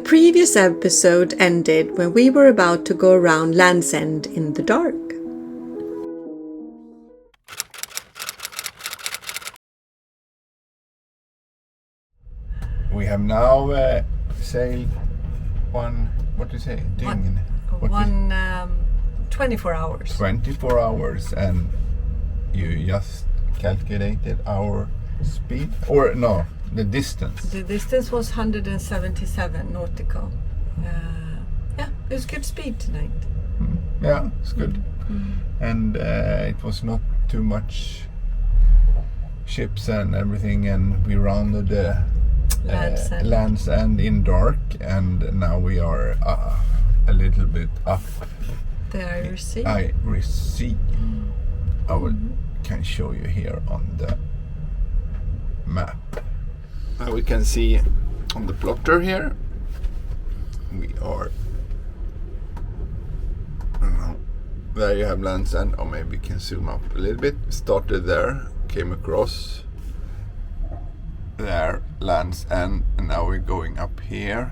previous episode ended when we were about to go around Land's End in the dark. We have now sailed one, what do you say, dygn? 24 hours. 24 hours, and you just calculated our speed, or no, the distance. The distance was 177 nautical. Yeah, it was good speed tonight. Yeah, it's good. And it was not too much ships and everything, and we rounded the Land's End in dark, and now we are a little bit up the Irish Sea. Irish Sea. Can show you here on the map. We can see on the plotter here we are, I don't know, there you have Land's End, or maybe we can zoom up a little bit. Started there, came across there, Land's End, and now we're going up here.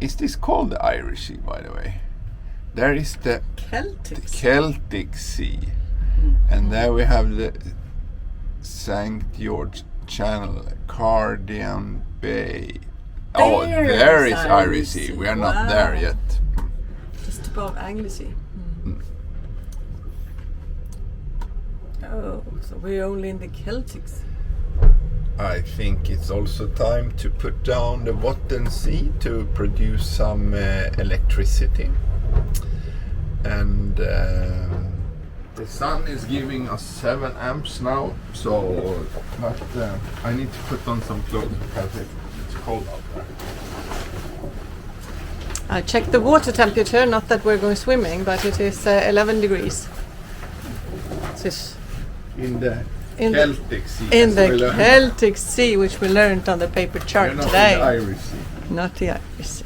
Is this called the Irish Sea, by the way? There is the Celtic Sea. And there we have the St. George Channel, Cardigan Bay. There is Irish Sea. We are not there yet. Just above Anglesey. Oh, so we're only in the Celtic Sea. I think it's also time to put down the Botten Sea to produce some electricity. And the sun is giving us 7 amps now, so but I need to put on some clothes because it's cold out there. I checked the water temperature, not that we're going swimming, but it is 11 degrees. In the Celtic Sea. In the Celtic Sea, which we learned on the paper chart today. Not the Irish Sea. Not the Irish Sea.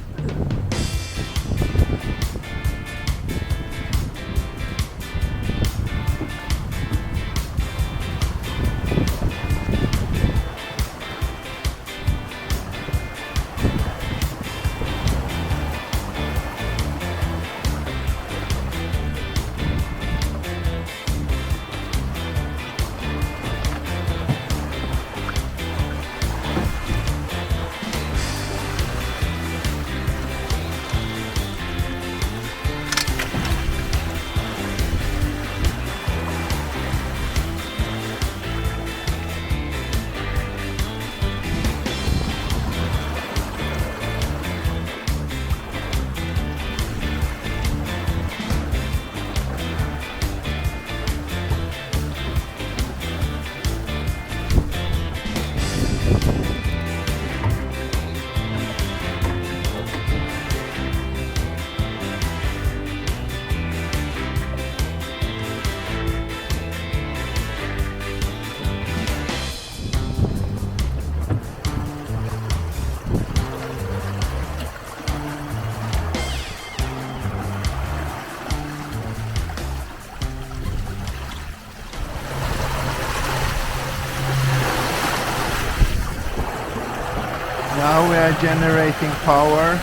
Now we are generating power.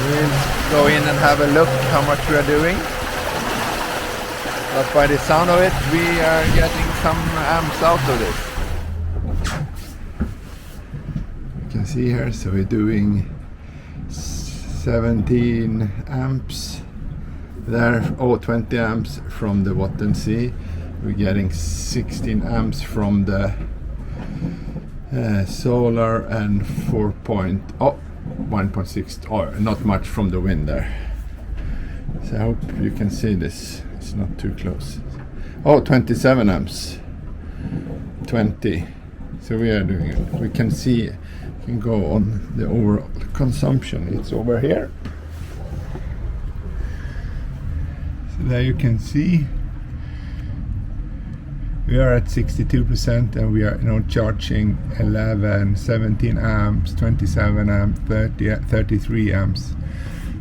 We'll go in and have a look how much we are doing. But by the sound of it, we are getting some amps out of this. You can see here, so we're doing 17 amps there, 20 amps from the Botten Sea. We're getting 16 amps from the solar, and 1.6, or not much from the wind there. So I hope you can see this. It's not too close. 27 amps. 20. So we are doing it. We can see, we can go on the overall consumption. It's over here. So there you can see. We are at 62%, and we are charging 11, 17 amps, 27 amps, 30, 33 amps.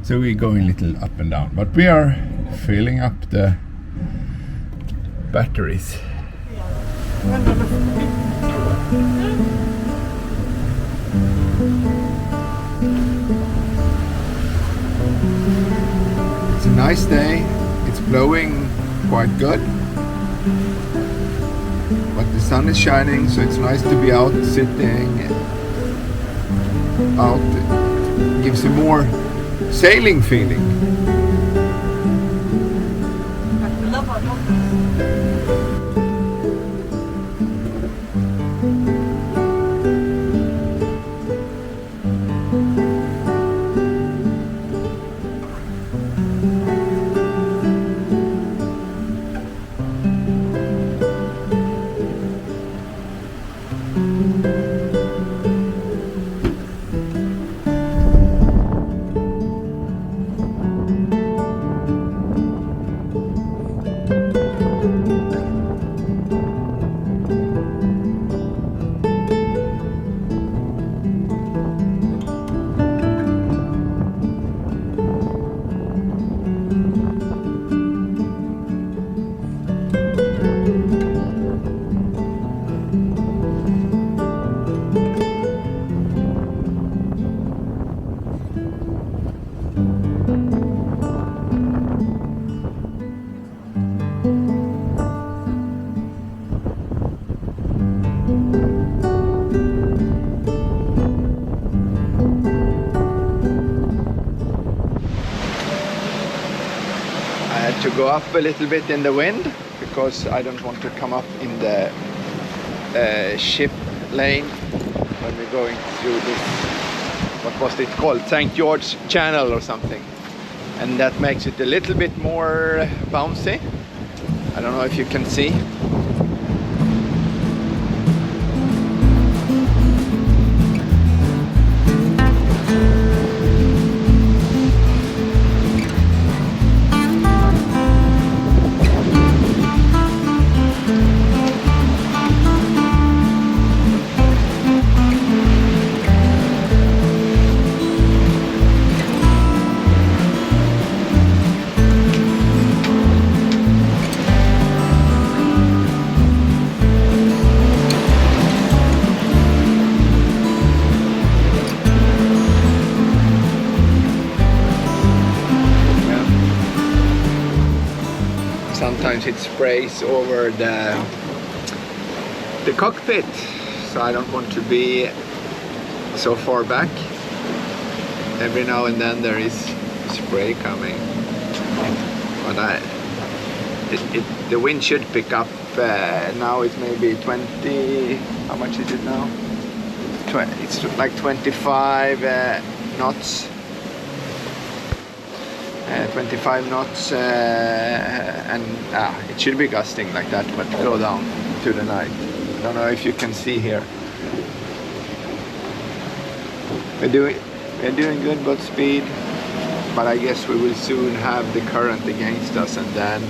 So we're going a little up and down, but we are filling up the batteries. It's a nice day. It's blowing quite good. But the sun is shining, so it's nice to be out sitting out. It gives a more sailing feeling. To go up a little bit in the wind because I don't want to come up in the ship lane when we're going through this, what was it called, St. George Channel or something, and that makes it a little bit more bouncy. I don't know if you can see. Sometimes it sprays over the cockpit, so I don't want to be so far back. Every now and then there is spray coming, but the wind should pick up. Now it's maybe 20, how much is it now? It's like 25 knots. 25 knots, and it should be gusting like that, but go down to the night. I don't know if you can see here. We're doing good boat speed, but I guess we will soon have the current against us, and then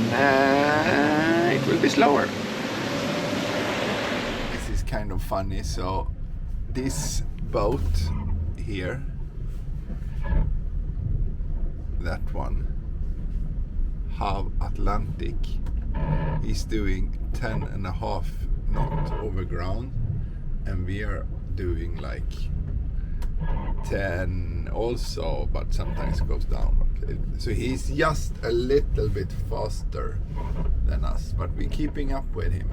it will be slower. This is kind of funny. So this boat here, that one, Half Atlantic, is doing 10.5 knot over ground, and we are doing like 10 also, but sometimes goes down. So he's just a little bit faster than us, but we're keeping up with him.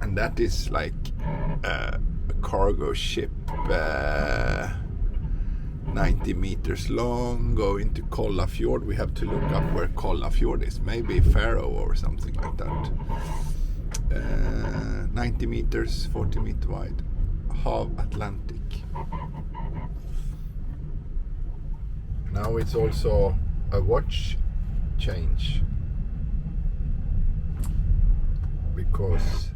And that is like a cargo ship, 90 meters long, going to Kolla Fjord. We have to look up where Kolla Fjord is, maybe Faroe or something like that. 90 meters, 40 meters wide, Half Atlantic. Now it's also a watch change, because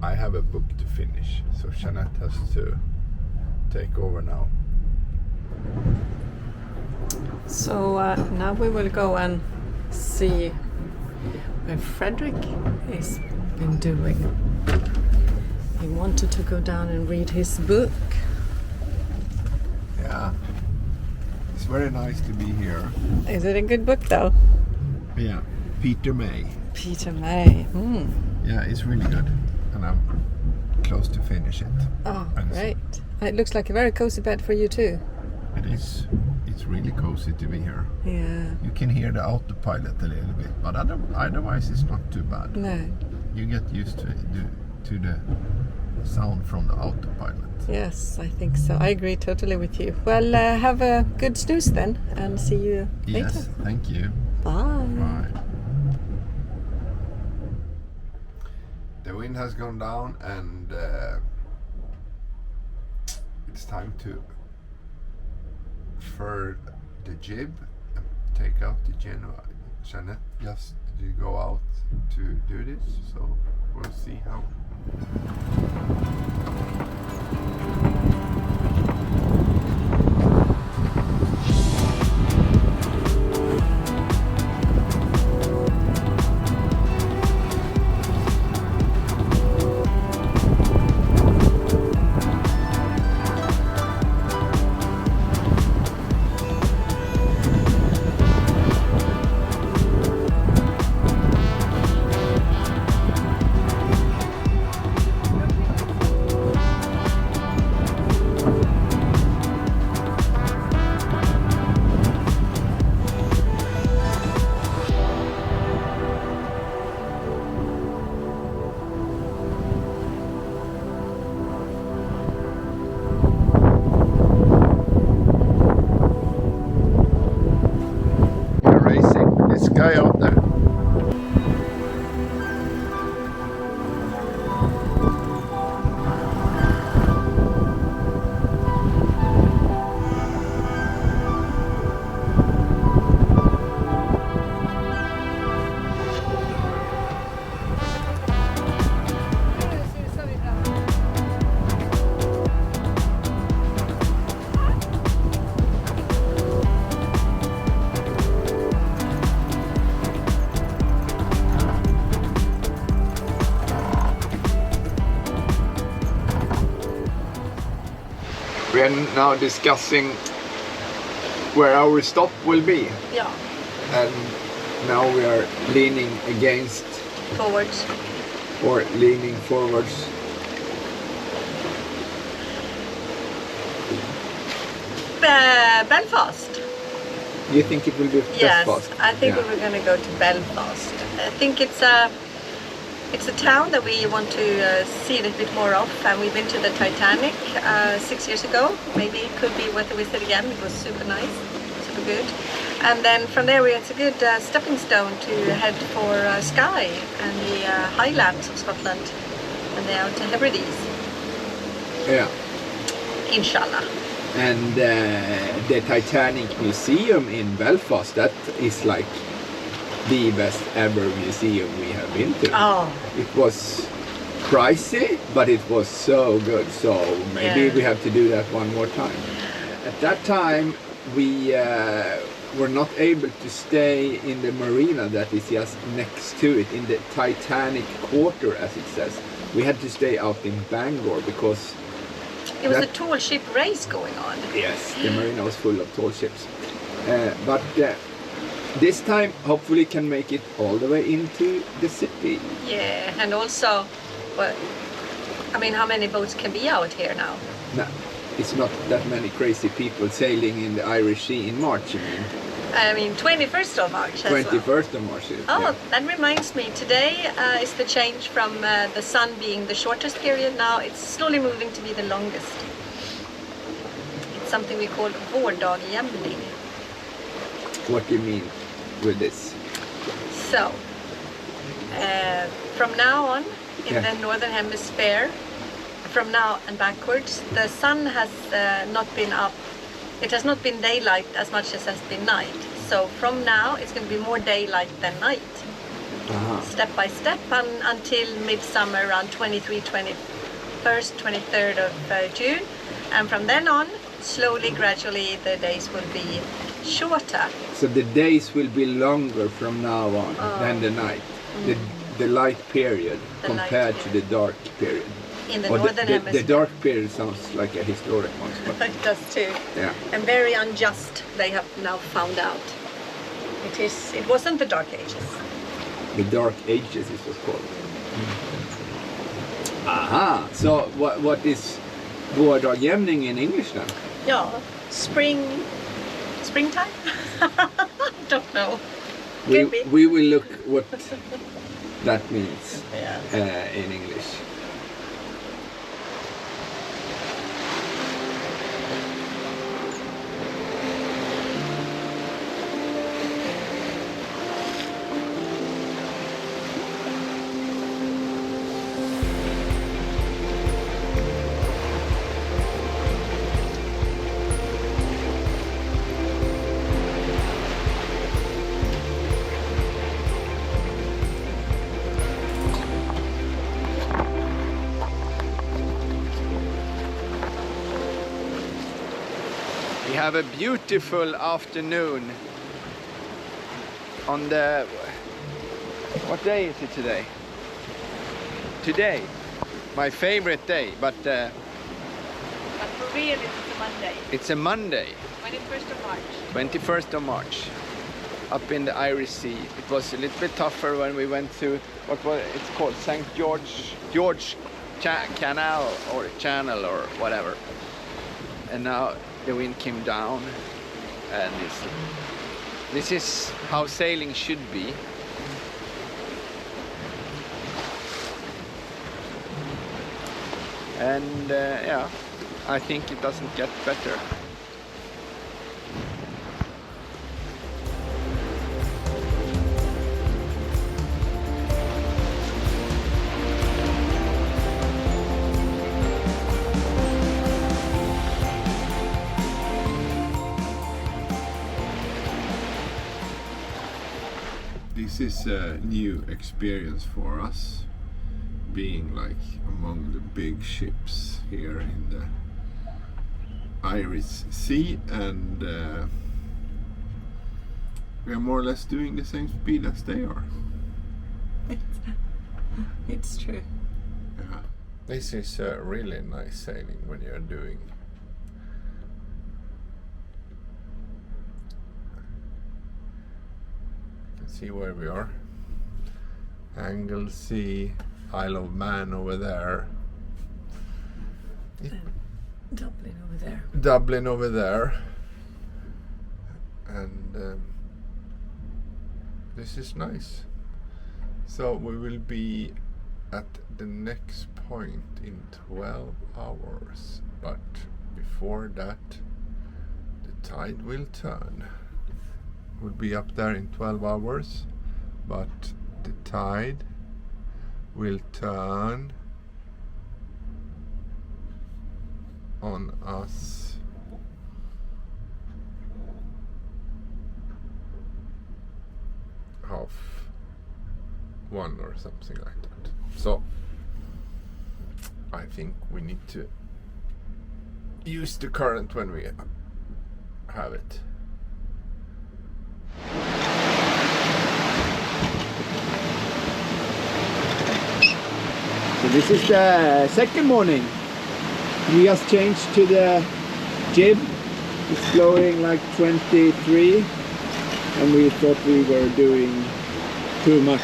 I have a book to finish, so Jeanette has to take over now. So now we will go and see what Fredrik has been doing. He wanted to go down and read his book. Yeah, it's very nice to be here. Is it a good book though? Yeah, Peter May. Peter May. Yeah, it's really good, and I'm close to finish it. Oh, and great. It looks like a very cozy bed for you too. It is. It's really cozy to be here. Yeah. You can hear the autopilot a little bit, but otherwise it's not too bad. No. You get used to the sound from the autopilot. Yes, I think so. I agree totally with you. Well, have a good snooze then, and see you later. Yes, thank you. Bye. Bye. The wind has gone down, and it's time to furl the jib and take out the Genoa. Jeanette just did go out to do this, so we'll see how. Guy out there. We are now discussing where our stop will be. Yeah. And now we are leaning against Forwards. or leaning forwards. Belfast. You think it will be Yes, Belfast? I think Yeah. we were going to go to Belfast. I think it's a town that we want to see a little bit more of, and we've been to the Titanic 6 years ago. Maybe it could be worth a visit again. It was super nice, super good. And then from there it's a good stepping stone to head for Skye and the Highlands of Scotland and the Outer Hebrides. Yeah. Inshallah. And the Titanic Museum in Belfast, that is like the best ever museum we have been to. Oh. It was pricey, but it was so good. So maybe we have to do that one more time. At that time, we were not able to stay in the marina that is just next to it, in the Titanic Quarter, as it says. We had to stay out in Bangor because it was a tall ship race going on. Yes, the marina was full of tall ships. But this time, hopefully, can make it all the way into the city. Yeah, and also, well, I mean, how many boats can be out here now? No, it's not that many crazy people sailing in the Irish Sea in March, I mean, 21st of March as 21st of March. Oh, yeah. that reminds me. Today is the change from the sun being the shortest period. Now it's slowly moving to be the longest. It's something we call vårdagjämning. What do you mean with this? So, from now on, in the northern hemisphere, from now and backwards, the sun has not been up. It has not been daylight as much as has been night. So from now, it's going to be more daylight than night. Step by step until midsummer around 21st, 23rd of June. And from then on, slowly, gradually, the days will be shorter. So the days will be longer from now on than the night. The light period compared to the dark period. In the northern hemisphere. The dark period sounds like a historic one. It does too. Yeah. And very unjust, they have now found out. It wasn't the Dark Ages. The Dark Ages is what's called. Aha! So what is Vårdagjämning in English then? Yeah, springtime? Don't know. Could be. We will look what that means Yeah. in English. We have a beautiful afternoon on the... What day is it today? Today, my favorite day, but But for real, it's a Monday. it's a Monday, 21st of March. 21st of March, up in the Irish Sea. It was a little bit tougher when we went through what was it's called St. George Canal or Channel or whatever. And now the wind came down, and this is how sailing should be. And yeah, I think it doesn't get better. This is a new experience for us, being like among the big ships here in the Irish Sea, and we are more or less doing the same speed as they are. It's true. Yeah. This is really nice sailing when you're doing. You can see where we are. Anglesey, Isle of Man over there. Dublin over there. Dublin over there. And this is nice. So we will be at the next point in 12 hours, but before that the tide will turn. We'll be up there in 12 hours, but the tide will turn on us half one or something like that. So I think we need to use the current when we have it. So this is the second morning. We just changed to the jib. It's flowing like 23, and we thought we were doing too much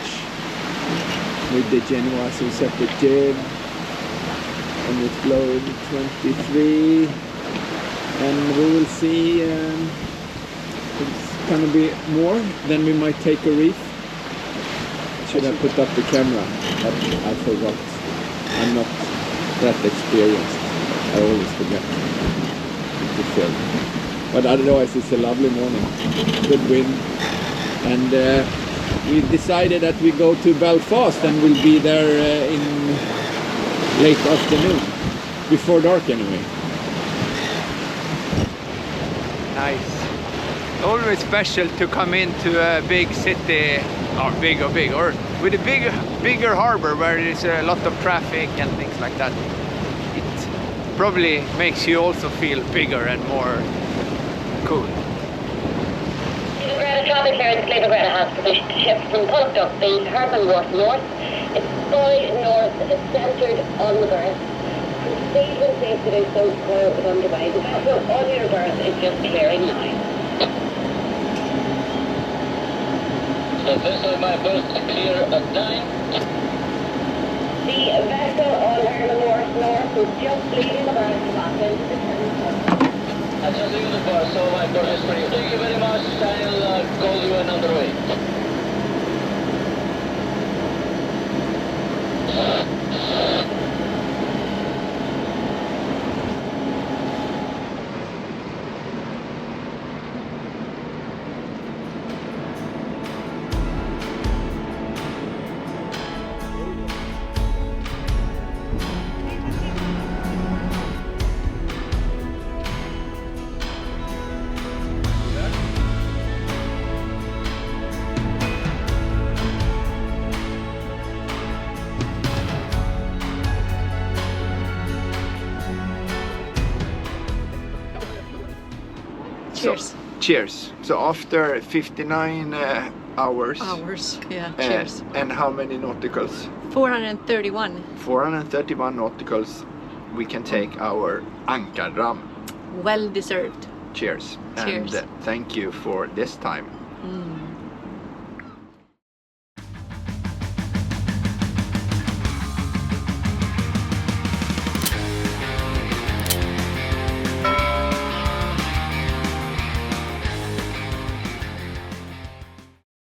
with the Genoa, so we set the jib and it's flowing 23, and we will see it's gonna be more, then we might take a reef. Should have put up the camera, but I forgot. I'm not that experienced. I always forget to film. But otherwise it's a lovely morning, good wind, and we decided that we go to Belfast and we'll be there in late afternoon, before dark anyway. Nice. Always special to come into a big city, or with a bigger harbor where there's a lot of traffic and things like that. It probably makes you also feel bigger and more cool. Traffic here in Treguier has pushed ships from Pollock, the Carbon Wharf north. It's going north, it's centred on the berth. From Stephen says to do so clear is underway. The vessel on your berth is just clearing now. The vessel my berth clear at 9. The vessel on her north is just leaving the berth back into the Thames. That's just leaving the berth, so my berth is for you. Thank you very much. I'll call you another way. Cheers. Cheers. So after 59 hours. Yeah, cheers. And how many nauticals? 431. 431 nauticals. We can take our ankarram. Well deserved. Cheers. Cheers. And thank you for this time. Mm.